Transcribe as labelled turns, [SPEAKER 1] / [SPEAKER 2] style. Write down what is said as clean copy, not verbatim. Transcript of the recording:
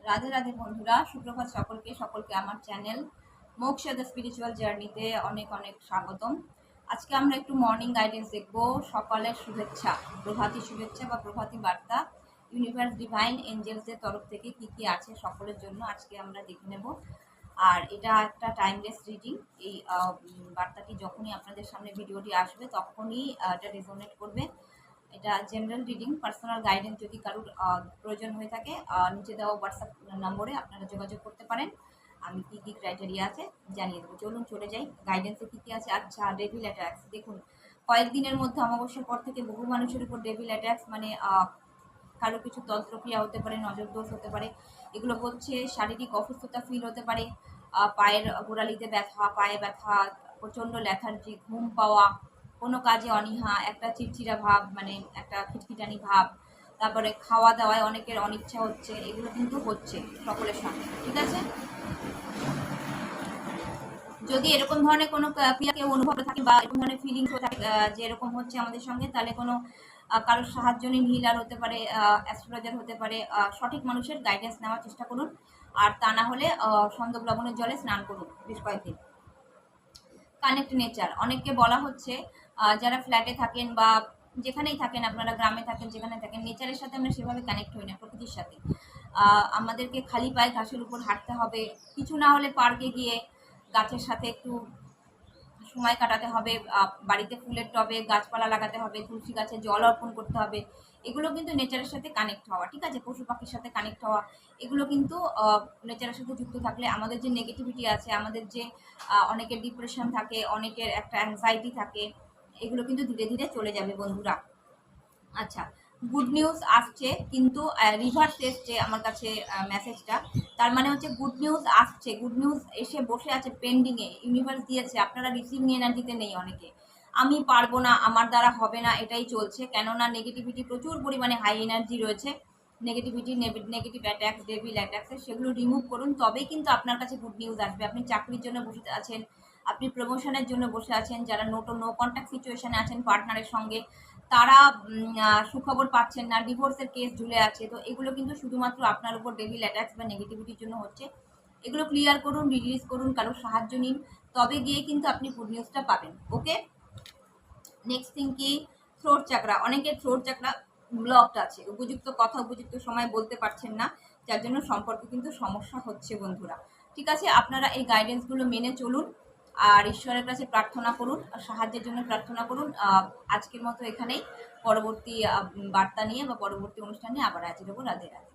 [SPEAKER 1] রাধে রাধে বন্ধুরা, সুপ্রভাত সকলকে সকলকে আমার চ্যানেল মোক্ষা দ্য স্পিরিচুয়াল জার্নিতে অনেক অনেক স্বাগতম। আজকে আমরা একটু মর্নিং গাইডেন্স দেখব। সকালের শুভেচ্ছা, প্রভাতী শুভেচ্ছা বা প্রভাতী বার্তা ইউনিভার্স ডিভাইন এঞ্জেলসের তরফ থেকে কি কি আছে সকলের জন্য আজকে আমরা দেখে নেব। আর এটা একটা টাইমলেস রিডিং। এই বার্তাটি যখনই আপনাদের সামনে ভিডিওটি আসবে তখনই এটা রেজোনেট করবে। এটা জেনারেল রিডিং, পার্সোনাল গাইডেন্স যদি কারোর প্রয়োজন হয়ে থাকে নিচে দেওয়া হোয়াটসঅ্যাপ নম্বরে আপনারা যোগাযোগ করতে পারেন। আমি কী কী ক্রাইটেরিয়া আছে জানিয়ে দেবো। চলুন চলে যাই গাইডেন্সে কী কী আছে। আচ্ছা, ডেভিল অ্যাট্যাক্স দেখুন, কয়েকদিনের মধ্যে অমাবস্যার পর থেকে বহু মানুষের উপর ডেভিল অ্যাট্যাক্স, মানে কারো কিছু তন্ত্রক্রিয়া হতে পারে, নজর দোষ হতে পারে। এগুলো বলছে শারীরিক অসুস্থতা ফিল হতে পারে, পায়ের গোড়ালিতে ব্যথা, পায়ে ব্যথা, প্রচণ্ড ল্যাথার্জি, ঘুম পাওয়া, কোনো কাজে অনীহা, একটা চিড়চিড়া ভাব, মানে একটা খিটখিটানি ভাব, তারপরে খাওয়া দাওয়ায় অনেকের অনিচ্ছা হচ্ছে, এগুলো কিন্তু হচ্ছে সকলের সঙ্গে, ঠিক আছে। যদি এরকম ধরনের কোনো ক্রিয়া কেউ অনুভব থাকে বা এরকম ধরনের ফিলিংস থাকে যে এরকম হচ্ছে আমাদের সঙ্গে, তাহলে কোনো কারোর সাহায্য নিন, হিলার হতে পারে, অ্যাস্ট্রোলজার হতে পারে, সঠিক মানুষের গাইডেন্স নেওয়ার চেষ্টা করুন। আর তা না হলে সন্দক লবণের জলে স্নান করুন বেশ কয়েকদিন। কানেক্ট নেচার, অনেককে বলা হচ্ছে যারা ফ্ল্যাটে থাকেন বা যেখানেই থাকেন, আপনারা গ্রামে থাকেন, যেখানে থাকেন, নেচারের সাথে আমরা সেভাবে কানেক্ট হই না, প্রকৃতির সাথে। আমাদেরকে খালি পায়ে ঘাসের উপর হাঁটতে হবে, কিছু না হলে পার্কে গিয়ে গাছের সাথে একটু সময় কাটাতে হবে, বাড়িতে ফুলের টবে গাছপালা লাগাতে হবে, তুলসী গাছে জল অর্পণ করতে হবে। এগুলো কিন্তু নেচারের সাথে কানেক্ট হওয়া, ঠিক আছে। পশু পাখির সাথে কানেক্ট হওয়া, এগুলো কিন্তু নেচারের সাথে যুক্ত থাকলে আমাদের যে নেগেটিভিটি আছে, আমাদের যে অনেকের ডিপ্রেশন থাকে, অনেকের একটা অ্যাংজাইটি থাকে, এগুলো কিন্তু ধীরে ধীরে চলে যাবে বন্ধুরা। আচ্ছা, গুড নিউজ আসছে, কিন্তু রিভার্স এসছে আমার কাছে মেসেজটা। তার মানে হচ্ছে গুড নিউজ আসছে, গুড নিউজ এসে বসে আছে পেন্ডিংয়ে, ইউনিভার্স দিয়েছে, আপনারা রিসিভিং এনার্জিতে নেই অনেকে। আমি পারবো না, আমার দ্বারা হবে না, এটাই চলছে। কেননা নেগেটিভিটি প্রচুর পরিমাণে হাই এনার্জি রয়েছে। নেগেটিভিটি, নেগেটিভ অ্যাট্যাক্স, ডেভিল অ্যাট্যাক্সের, সেগুলো রিমুভ করুন, তবেই কিন্তু আপনার কাছে গুড নিউজ আসবে। আপনি চাকরির জন্য বসে আছেন, আপনি প্রমোশনের জন্য বসে আছেন, যারা নো কন্ট্যাক্ট সিচুয়েশনে আছেন পার্টনারের সঙ্গে, তারা সুখবর পাচ্ছেন না, ডিভোর্সের কেস ঝুলে আছে, তো এগুলো কিন্তু শুধুমাত্র আপনার উপর ডেভিল অ্যাট্যাক্স বা নেগেটিভিটির জন্য হচ্ছে। এগুলো ক্লিয়ার করুন, রিলিজ করুন, কারোর সাহায্য নিন, তবে গিয়ে কিন্তু আপনি গুড নিউজটা পাবেন। ওকে, নেক্সট থিং কি, থ্রোট চাকরা, অনেকের থ্রোট চাকরা ব্লকড আছে, উপযুক্ত কথা উপযুক্ত সময় বলতে পারছেন না, যার জন্য সম্পর্কে কিন্তু সমস্যা হচ্ছে বন্ধুরা। ঠিক আছে, আপনারা এই গাইডেন্সগুলো মেনে চলুন আর ঈশ্বরের কাছে প্রার্থনা করুন, সাহায্যের জন্য প্রার্থনা করুন। আজকের মতো এখানেই, পরবর্তী বার্তা নিয়ে বা পরবর্তী অনুষ্ঠানে আবার হাজির হবো। রাধে রাধে।